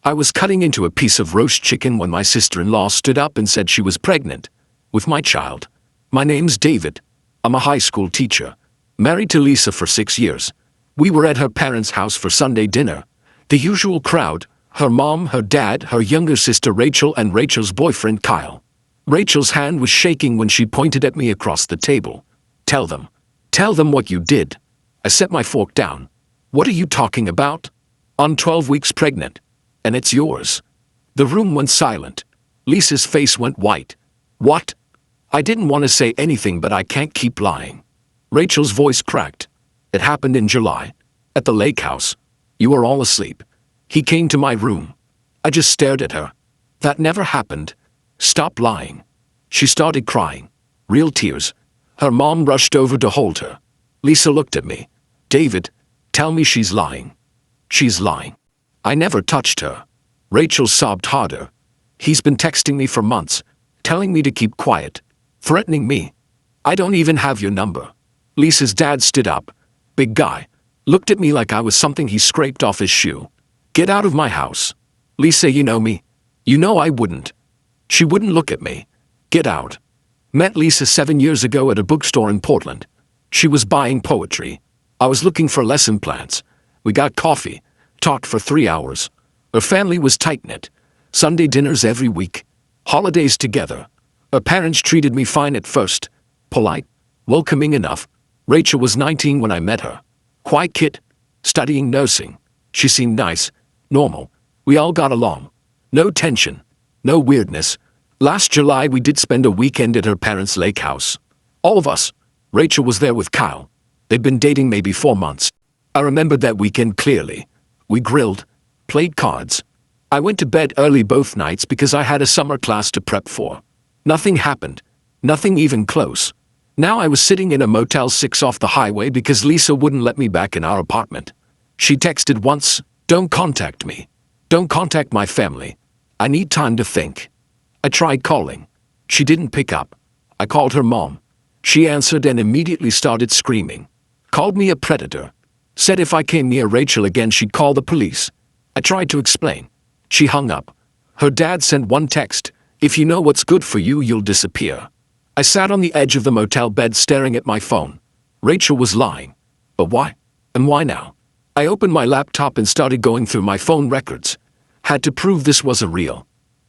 I was cutting into a piece of roast chicken when my sister-in-law stood up and said she was pregnant with my child. My name's David. I'm a high school teacher, married to Lisa for 6 years. We were at her parents' house for Sunday dinner. The usual crowd, her mom, her dad, her younger sister Rachel, and Rachel's boyfriend Kyle. Rachel's hand was shaking when she pointed at me across the table. Tell them what you did. I set my fork down. What are you talking about? I'm 12 weeks pregnant. And it's yours. The room went silent. Lisa's face went white. What? I didn't want to say anything, but I can't keep lying. Rachel's voice cracked. It happened in July. At the lake house. You were all asleep. He came to my room. I just stared at her. That never happened. Stop lying. She started crying. Real tears. Her mom rushed over to hold her. Lisa looked at me. David, tell me she's lying. She's lying. I never touched her. Rachel sobbed harder. He's been texting me for months, telling me to keep quiet, threatening me. I don't even have your number. Lisa's dad stood up. Big guy. Looked at me like I was something he scraped off his shoe. Get out of my house. Lisa, you know me. You know I wouldn't. She wouldn't look at me. Get out. Met Lisa 7 years ago at a bookstore in Portland. She was buying poetry. I was looking for lesson plans. We got coffee, talked for 3 hours. Her family was tight-knit. Sunday dinners every week. Holidays together. Her parents treated me fine at first. Polite, welcoming enough. Rachel was 19 when I met her. Quiet kid, studying nursing. She seemed nice, normal. We all got along. No tension, no weirdness. Last July we did spend a weekend at her parents' lake house. All of us. Rachel was there with Kyle. They'd been dating maybe 4 months. I remembered that weekend clearly. We grilled, played cards. I went to bed early both nights because I had a summer class to prep for. Nothing happened. Nothing even close. Now I was sitting in a Motel 6 off the highway because Lisa wouldn't let me back in our apartment. She texted once, "Don't contact me. Don't contact my family. I need time to think." I tried calling. She didn't pick up. I called her mom. She answered and immediately started screaming. Called me a predator. Said if I came near Rachel again she'd call the police. I tried to explain. She hung up. Her dad sent one text, "If you know what's good for you, you'll disappear." I sat on the edge of the motel bed staring at my phone. Rachel was lying. But why? And why now? I opened my laptop and started going through my phone records. Had to prove this wasn't real.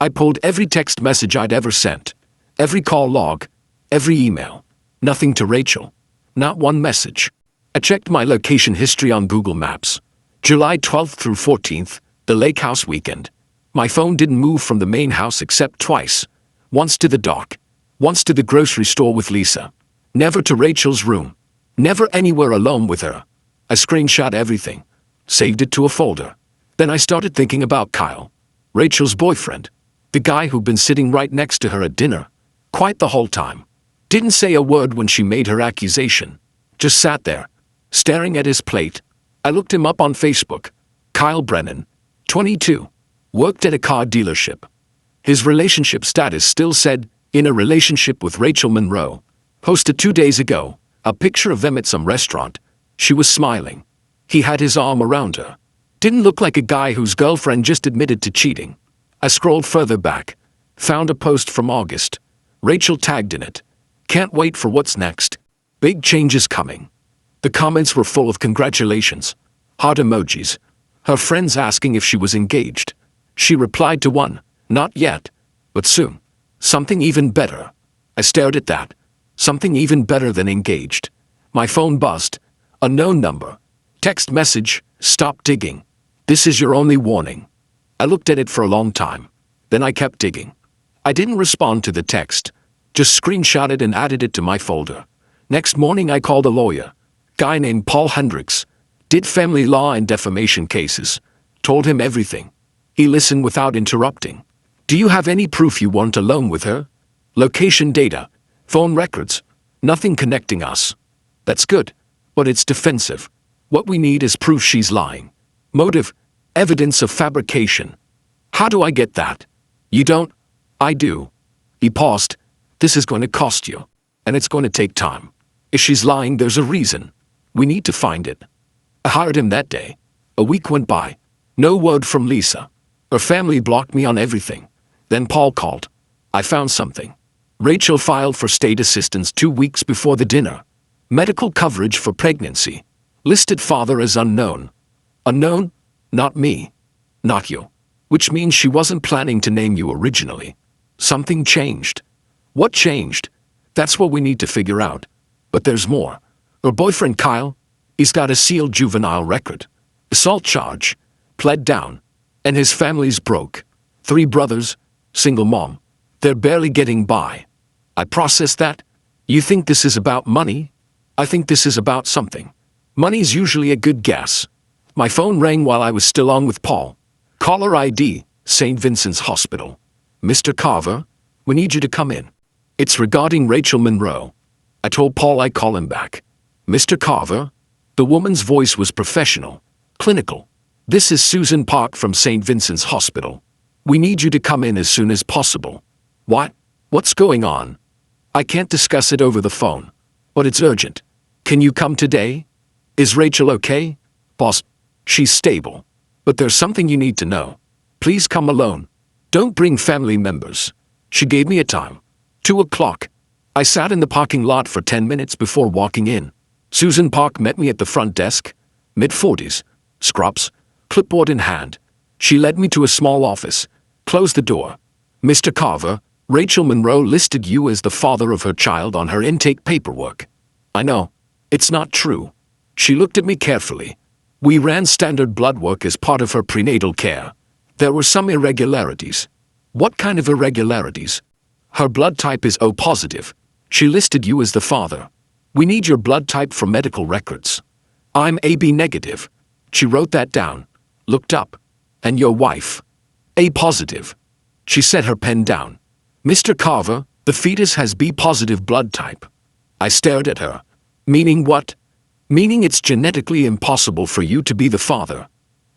I pulled every text message I'd ever sent. Every call log. Every email. Nothing to Rachel. Not one message. I checked my location history on Google Maps. July 12th through 14th, the lake house weekend. My phone didn't move from the main house except twice. Once to the dock. Once to the grocery store with Lisa. Never to Rachel's room. Never anywhere alone with her. I screenshot everything. Saved it to a folder. Then I started thinking about Kyle. Rachel's boyfriend. The guy who'd been sitting right next to her at dinner. Quite the whole time. Didn't say a word when she made her accusation. Just sat there, staring at his plate. I looked him up on Facebook. Kyle Brennan, 22. Worked at a car dealership. His relationship status still said, in a relationship with Rachel Monroe. Posted 2 days ago, a picture of them at some restaurant. She was smiling. He had his arm around her. Didn't look like a guy whose girlfriend just admitted to cheating. I scrolled further back. Found a post from August. Rachel tagged in it. Can't wait for what's next. Big changes coming. The comments were full of congratulations. Heart emojis. Her friends asking if she was engaged. She replied to one, not yet, but soon. Something even better. I stared at that. Something even better than engaged. My phone buzzed. Unknown number. Text message, stop digging. This is your only warning. I looked at it for a long time. Then I kept digging. I didn't respond to the text. Just screenshot it and added it to my folder. Next morning I called a lawyer. Guy named Paul Hendricks. Did family law and defamation cases. Told him everything. He listened without interrupting. Do you have any proof you weren't alone with her? Location data. Phone records. Nothing connecting us. That's good. But it's defensive. What we need is proof she's lying. Motive. Evidence of fabrication. How do I get that? You don't? I do. He paused. This is going to cost you. And it's going to take time. If she's lying, there's a reason. We need to find it. I hired him that day. A week went by. No word from Lisa. Her family blocked me on everything. Then Paul called. I found something. Rachel filed for state assistance 2 weeks before the dinner. Medical coverage for pregnancy. Listed father as unknown. Unknown? Not me. Not you. Which means she wasn't planning to name you originally. Something changed. What changed? That's what we need to figure out. But there's more. Her boyfriend Kyle, he's got a sealed juvenile record. Assault charge. Pled down. And his family's broke. 3 brothers, single mom. They're barely getting by. I processed that. You think this is about money? I think this is about something. Money's usually a good guess. My phone rang while I was still on with Paul. Caller ID, St. Vincent's Hospital. Mr. Carver, we need you to come in. It's regarding Rachel Monroe. I told Paul I'd call him back. Mr. Carver? The woman's voice was professional, clinical. This is Susan Park from St. Vincent's Hospital. We need you to come in as soon as possible. What? What's going on? I can't discuss it over the phone. But it's urgent. Can you come today? Is Rachel okay? Boss, she's stable. But there's something you need to know. Please come alone. Don't bring family members. She gave me a time. 2 o'clock. I sat in the parking lot for 10 minutes before walking in. Susan Park met me at the front desk. Mid-40s. Scrubs. Clipboard in hand. She led me to a small office. Closed the door. Mr. Carver, Rachel Monroe listed you as the father of her child on her intake paperwork. I know. It's not true. She looked at me carefully. We ran standard blood work as part of her prenatal care. There were some irregularities. What kind of irregularities? Her blood type is O positive. She listed you as the father. We need your blood type for medical records. I'm AB negative. She wrote that down. Looked up. And your wife? A positive. She set her pen down. Mr. Carver, the fetus has B positive blood type. I stared at her. Meaning what? Meaning it's genetically impossible for you to be the father.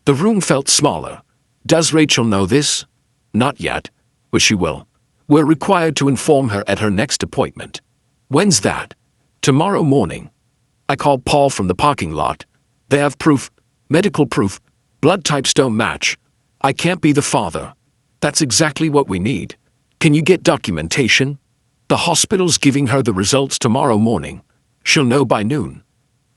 The room felt smaller. Does Rachel know this? Not yet, but she will. We're required to inform her at her next appointment. When's that? Tomorrow morning. I called Paul from the parking lot. They have proof, medical proof. Blood types don't match. I can't be the father. That's exactly what we need. Can you get documentation? The hospital's giving her the results tomorrow morning. She'll know by noon.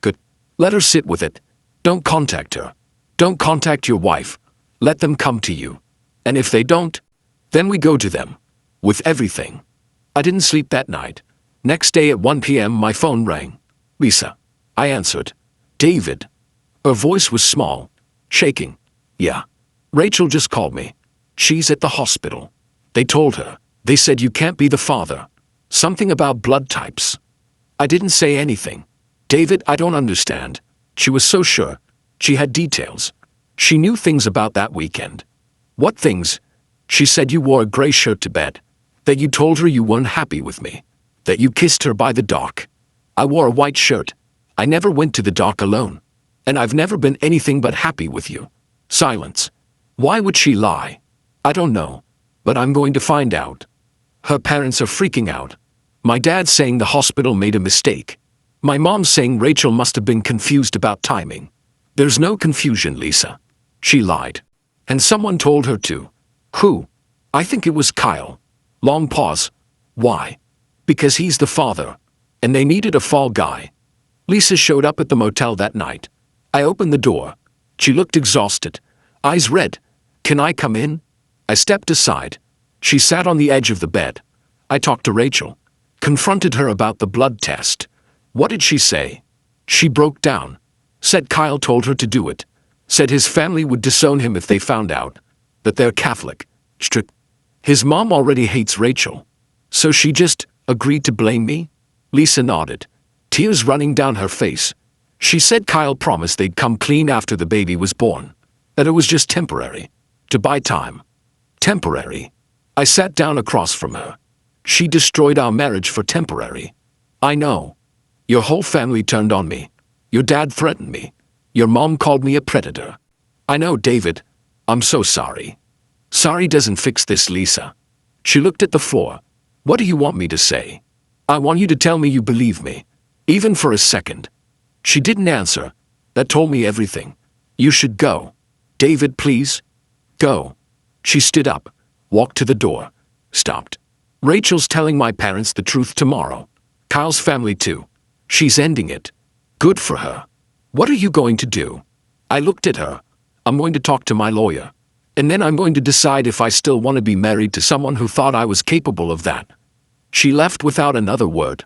Good. Let her sit with it. Don't contact her. Don't contact your wife. Let them come to you. And if they don't, then we go to them. With everything. I didn't sleep that night. Next day at 1 p.m. my phone rang. Lisa. I answered. David. Her voice was small. Shaking. Yeah. Rachel just called me. She's at the hospital. They told her. They said you can't be the father. Something about blood types. I didn't say anything. David, I don't understand. She was so sure. She had details. She knew things about that weekend. What things? She said you wore a gray shirt to bed. That you told her you weren't happy with me. That you kissed her by the dock. I wore a white shirt. I never went to the dock alone. And I've never been anything but happy with you. Silence. Why would she lie? I don't know. But I'm going to find out. Her parents are freaking out. My dad's saying the hospital made a mistake. My mom's saying Rachel must have been confused about timing. There's no confusion, Lisa. She lied. And someone told her to. Who? I think it was Kyle. Long pause. Why? Because he's the father. And they needed a fall guy. Lisa showed up at the motel that night. I opened the door. She looked exhausted. Eyes red. Can I come in? I stepped aside. She sat on the edge of the bed. I talked to Rachel. Confronted her about the blood test. What did she say? She broke down. Said Kyle told her to do it. Said his family would disown him if they found out. That they're Catholic. Strict. His mom already hates Rachel. So she just agreed to blame me? Lisa nodded. Tears running down her face. She said Kyle promised they'd come clean after the baby was born. That it was just temporary. To buy time. Temporary. I sat down across from her. She destroyed our marriage for temporary. I know. Your whole family turned on me. Your dad threatened me. Your mom called me a predator. I know, David. I'm so sorry. Sorry doesn't fix this, Lisa. She looked at the floor. What do you want me to say? I want you to tell me you believe me. Even for a second. She didn't answer. That told me everything. You should go. David, please. Go. She stood up, walked to the door, stopped. Rachel's telling my parents the truth tomorrow. Kyle's family too. She's ending it. Good for her. What are you going to do? I looked at her. I'm going to talk to my lawyer. And then I'm going to decide if I still want to be married to someone who thought I was capable of that. She left without another word.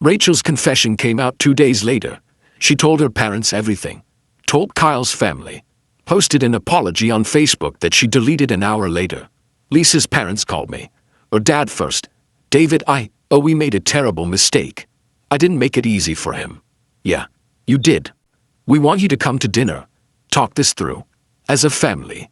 Rachel's confession came out 2 days later. She told her parents everything. Told Kyle's family. Posted an apology on Facebook that she deleted an hour later. Lisa's parents called me. Or Dad first. David, we made a terrible mistake. I didn't make it easy for him. Yeah, you did. We want you to come to dinner. Talk this through. As a family.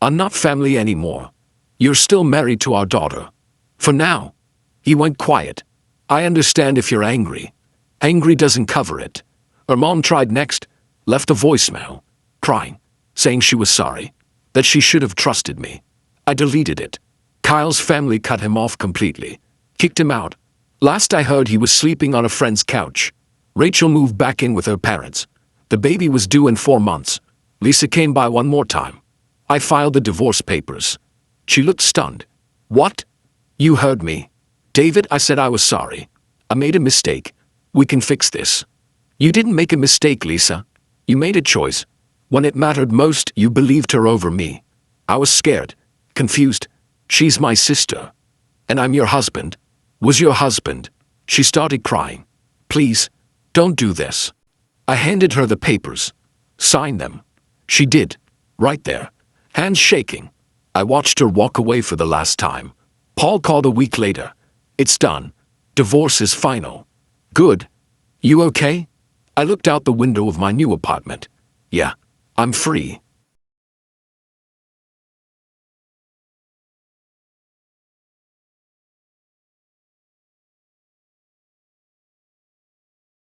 I'm not family anymore. You're still married to our daughter. For now. He went quiet. I understand if you're angry. Angry doesn't cover it. Her mom tried next. Left a voicemail. Crying. Saying she was sorry. That she should have trusted me. I deleted it. Kyle's family cut him off completely. Kicked him out. Last I heard he was sleeping on a friend's couch. Rachel moved back in with her parents. The baby was due in 4 months. Lisa came by one more time. I filed the divorce papers. She looked stunned. What? You heard me. David, I said I was sorry. I made a mistake. We can fix this. You didn't make a mistake, Lisa. You made a choice. When it mattered most, you believed her over me. I was scared. Confused. She's my sister. And I'm your husband. Was your husband. She started crying. Please, don't do this. I handed her the papers. Sign them. She did. Right there. Hands shaking. I watched her walk away for the last time. Paul called a week later. It's done. Divorce is final. Good. You okay? I looked out the window of my new apartment. Yeah, I'm free.